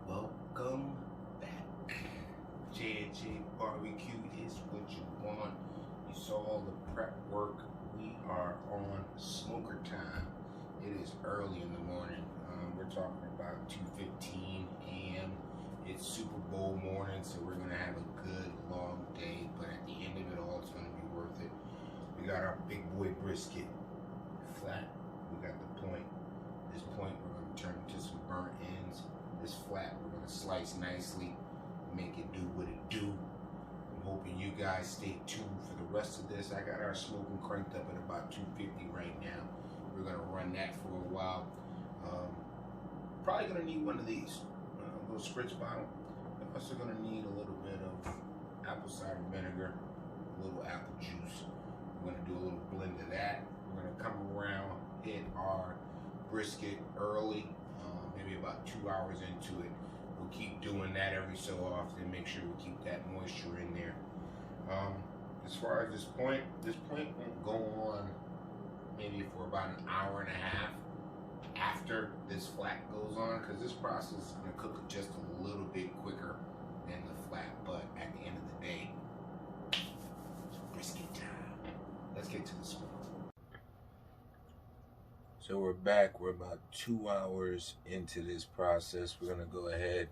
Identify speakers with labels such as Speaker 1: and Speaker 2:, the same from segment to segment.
Speaker 1: Welcome back. J&J Barbecue is what you want. You saw all the prep work. We are on smoker time. It is early in the morning. We're talking about 2:15 a.m. It's Super Bowl morning, so we're going to have a good long day, but at the end of it all, it's going to be worth it. We got our big boy brisket flat. We got the point. This point we're going to turn into some burnt ends. This flat we're going to slice nicely, make it do what it do. I'm hoping you guys stay tuned for the rest of this. I got our smoking cranked up at about 250 right now. We're going to run that for a while. Probably going to need one of these, a little spritz bottle. I'm also going to need a little bit of apple cider vinegar, a little apple juice. We're going to do a little blend of that. We're going to come around, hit our brisket early, maybe about 2 hours into it. We'll keep doing that every so often, make sure we keep that moisture in there. As far as this point won't go on maybe for about an hour and a half after this flat goes on, because this process is going to cook it just a little bit quicker than the flat, but at the end of the day, it's brisket time. Let's get to the smoke. So we're back. We're about 2 hours into this process. We're going to go ahead,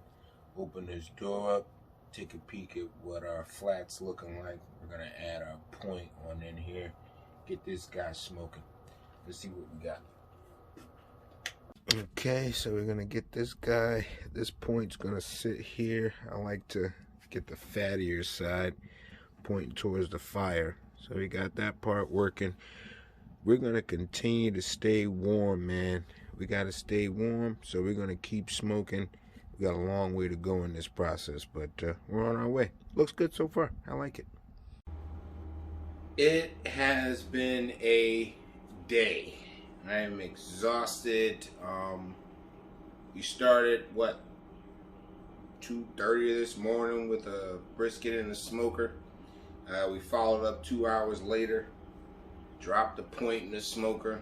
Speaker 1: open this door up, take a peek at what our flat's looking like. We're going to add our point on in here, get this guy smoking. Let's see what we got. Okay, so we're going to get this guy. This point's going to sit here. I like to get the fattier side pointing towards the fire. So we got that part working. We're going to continue to stay warm, man. We got to stay warm, so we're going to keep smoking. We got a long way to go in this process, but we're on our way. Looks good so far. I like it. It has been a day. I am exhausted. We started, 2:30 this morning with a brisket in the smoker. We followed up 2 hours later. Dropped the point in the smoker.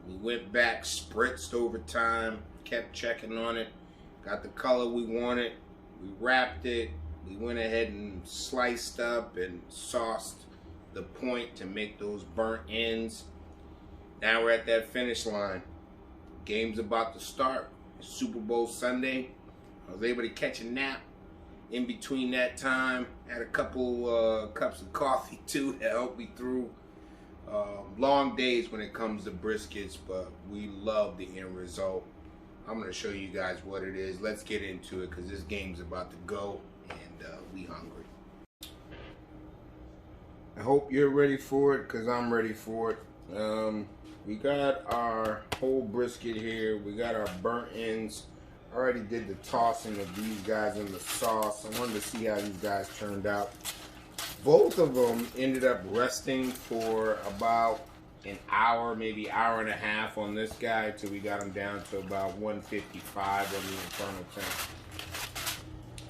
Speaker 1: We went back, spritzed over time, kept checking on it, got the color we wanted. We wrapped it. We went ahead and sliced up and sauced the point to make those burnt ends. Now we're at that finish line. Game's about to start. It's Super Bowl Sunday. I was able to catch a nap in between that time. Had a couple cups of coffee too to help me through. Long days when it comes to briskets, but we love the end result. I'm going to show you guys what it is. Let's get into it because this game's about to go and we hungry. I hope you're ready for it because I'm ready for it. We got our whole brisket here. We got our burnt ends. I already did the tossing of these guys in the sauce. I wanted to see how these guys turned out. Both of them ended up resting for about an hour, maybe hour and a half on this guy till we got him down to about 155 on the internal temp.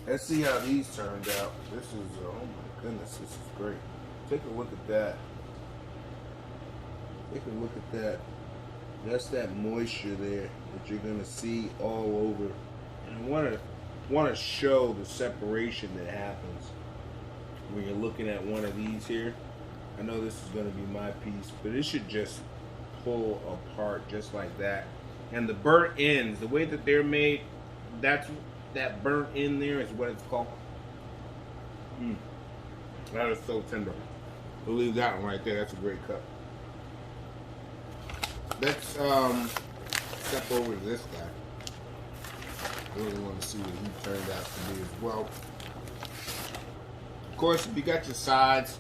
Speaker 1: Let's see how these turned out. This is, oh my goodness, this is great. Take a look at that. Take a look at that. That's that moisture there that you're gonna see all over. And I want to show the separation that happens when you're looking at one of these here. I know this is going to be my piece, but it should just pull apart just like that. And the burnt ends, the way that they're made, that burnt end there is what it's called. That is so tender. We'll leave that one right there. That's a great cut. Let's step over to this guy. I really want to see what he turned out to be as well. Of course, if you got your sides,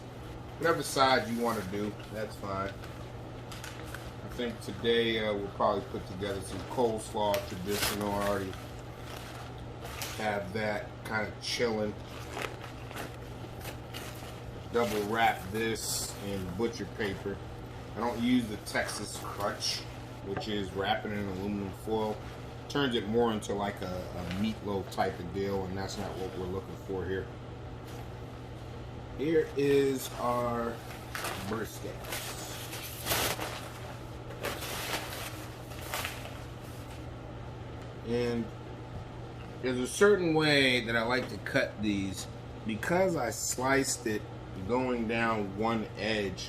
Speaker 1: whatever sides you want to do, that's fine. I think today we'll probably put together some coleslaw traditional. I already have that kind of chilling. Double wrap this in butcher paper. I don't use the Texas crunch, which is wrapping it in aluminum foil. Turns it more into like a meatloaf type of deal, and that's not what we're looking for here. Here is our brisket. And there's a certain way that I like to cut these. Because I sliced it going down one edge,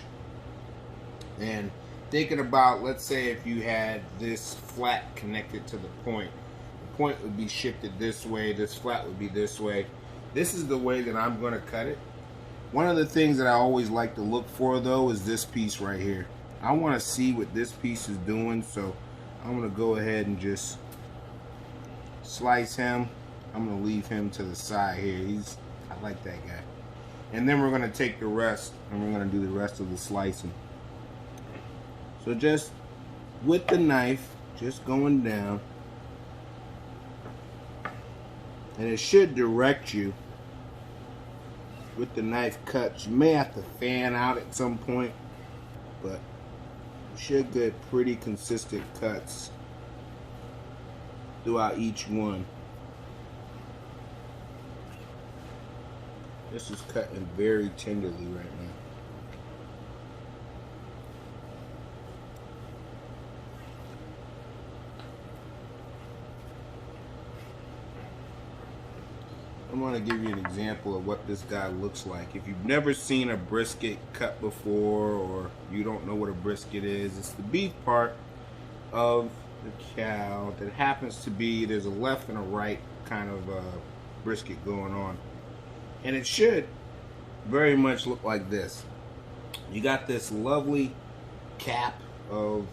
Speaker 1: and thinking about, let's say if you had this flat connected to the point would be shifted this way, this flat would be this way. This is the way that I'm going to cut it. One of the things that I always like to look for though is this piece right here. I want to see what this piece is doing, so I'm going to go ahead and just slice him. I'm going to leave him to the side here. I like that guy. And then we're going to take the rest and we're going to do the rest of the slicing. So just with the knife, just going down. And it should direct you with the knife cuts. You may have to fan out at some point, but you should get pretty consistent cuts throughout each one. This is cutting very tenderly right now. I'm going to give you an example of what this guy looks like. If you've never seen a brisket cut before, or you don't know what a brisket is, it's the beef part of the cow that happens to be, there's a left and a right kind of brisket going on. And it should very much look like this. You got this lovely cap of,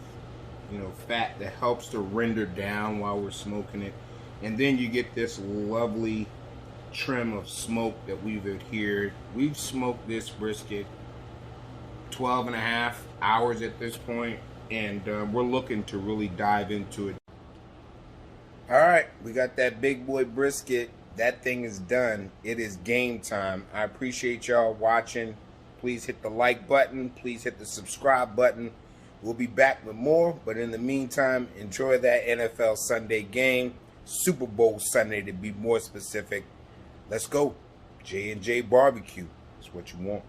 Speaker 1: fat that helps to render down while we're smoking it. And then you get this lovely trim of smoke that we've adhered. We've smoked this brisket 12.5 hours at this point, and we're looking to really dive into it. All right, we got that big boy brisket. That thing is done. It is game time. I appreciate y'all watching. Please hit the like button. Please hit the subscribe button. We'll be back with more, but in the meantime, enjoy that NFL Sunday game. Super Bowl Sunday to be more specific. Let's go. J&J Barbecue is what you want.